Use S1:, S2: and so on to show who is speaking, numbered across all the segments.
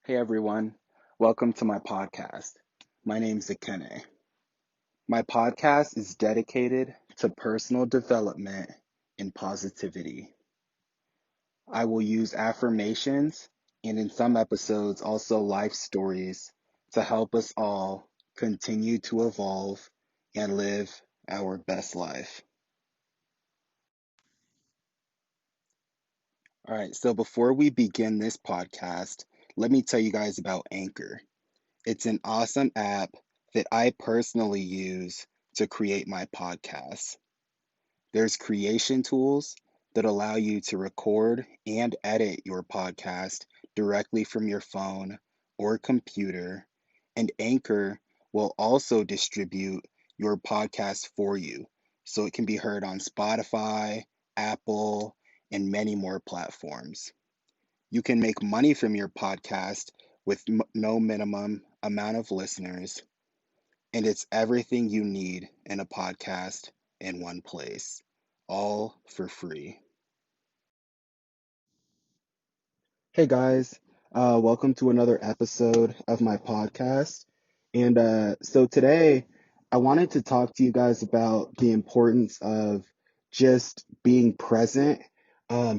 S1: Hey everyone, welcome to my podcast. My name's Akene. My podcast is dedicated to personal development and positivity. I will use affirmations and in some episodes also life stories to help us all continue to evolve and live our best life. All right, so before we begin this podcast, let me tell you guys about Anchor. It's an awesome app that I personally use to create my podcasts. There's creation tools that allow you to record and edit your podcast directly from your phone or computer, and Anchor will also distribute your podcast for you so it can be heard on Spotify, Apple, and many more platforms. You can make money from your podcast with no minimum amount of listeners, and it's everything you need in a podcast in one place, all for free. Hey guys, welcome to another episode of my podcast. And today I wanted to talk to you guys about the importance of just being present.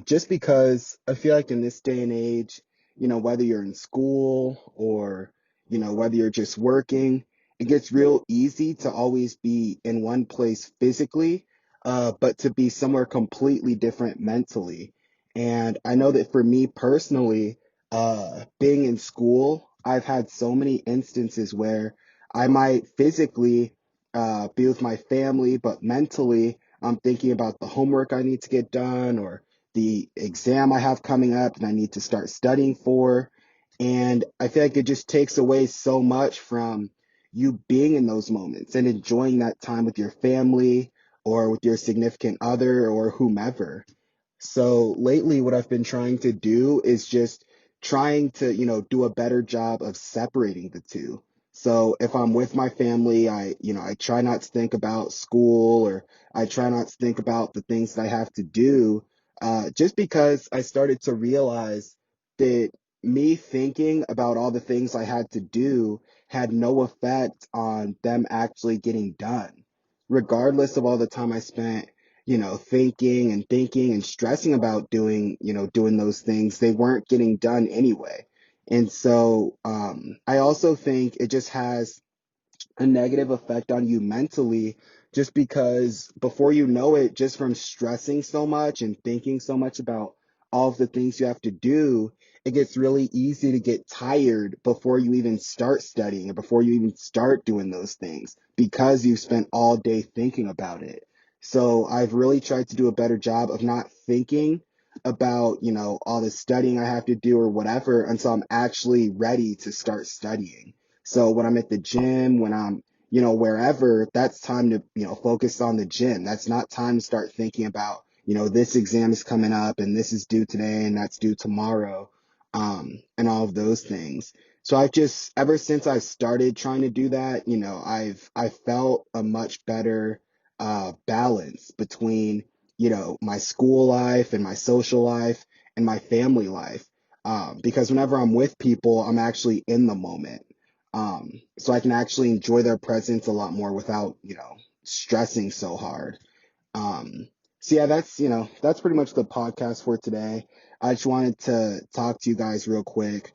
S1: Just because I feel like in this day and age, whether you're in school or, whether you're just working, it gets real easy to always be in one place physically, but to be somewhere completely different mentally. And I know that for me personally, being in school, I've had so many instances where I might physically be with my family, but mentally I'm thinking about the homework I need to get done or the exam I have coming up and I need to start studying for. And I feel like it just takes away so much from you being in those moments and enjoying that time with your family or with your significant other or whomever. So lately, what I've been trying to do is just trying to, do a better job of separating the two. So if I'm with my family, I try not to think about school or I try not to think about the things that I have to do, just because I started to realize that me thinking about all the things I had to do had no effect on them actually getting done. Regardless of all the time I spent thinking and stressing about doing those things, they weren't getting done anyway. And so I also think it just has a negative effect on you mentally, just because before you know it, just from stressing so much and thinking so much about all of the things you have to do, it gets really easy to get tired before you even start studying or before you even start doing those things because you've spent all day thinking about it. So I've really tried to do a better job of not thinking about, all the studying I have to do or whatever until I'm actually ready to start studying. So when I'm at the gym, when I'm, wherever, that's time to, focus on the gym. That's not time to start thinking about, this exam is coming up and this is due today and that's due tomorrow, and all of those things. So I've just, ever since I started trying to do that, I felt a much better, balance between, my school life and my social life and my family life. Because whenever I'm with people, I'm actually in the moment. So I can actually enjoy their presence a lot more without, stressing so hard. Um, so yeah, that's pretty much the podcast for today. I just wanted to talk to you guys real quick,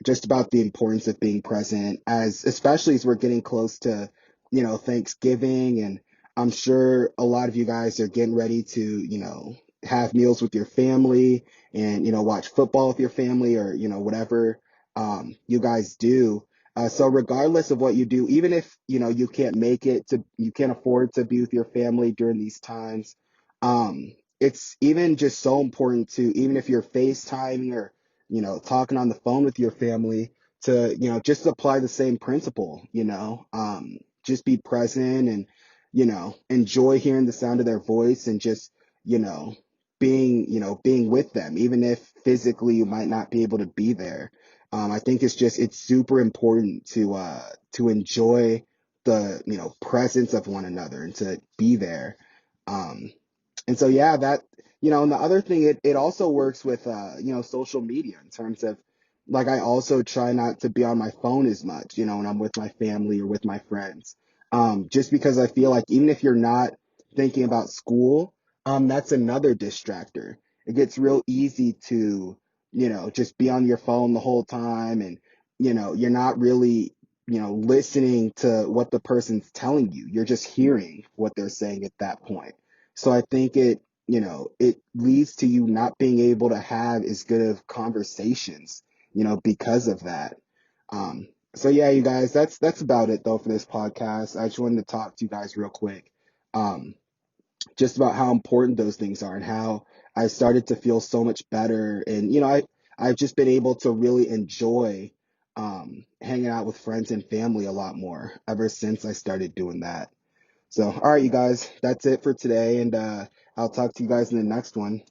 S1: just about the importance of being present especially as we're getting close to, Thanksgiving, and I'm sure a lot of you guys are getting ready to, have meals with your family and, watch football with your family or, whatever, you guys do. So regardless of what you do, even if you can't make it to, you can't afford to be with your family during these times, it's even just so important to, even if you're FaceTiming or talking on the phone with your family, to just apply the same principle. Just be present and enjoy hearing the sound of their voice and just you know being with them, even if physically you might not be able to be there. I think it's super important to enjoy the presence of one another and to be there. Um, and so yeah, that and the other thing, it also works with social media in terms of like I also try not to be on my phone as much, when I'm with my family or with my friends. Just because I feel like even if you're not thinking about school, that's another distractor. It gets real easy to, just be on your phone the whole time, and, you're not really, listening to what the person's telling you. You're just hearing what they're saying at that point. So I think it leads to you not being able to have as good of conversations, because of that. So yeah, you guys, that's about it though for this podcast. I just wanted to talk to you guys real quick, um, just about how important those things are and how I started to feel so much better. And I've just been able to really enjoy hanging out with friends and family a lot more ever since I started doing that. So, all right, you guys, that's it for today, and I'll talk to you guys in the next one.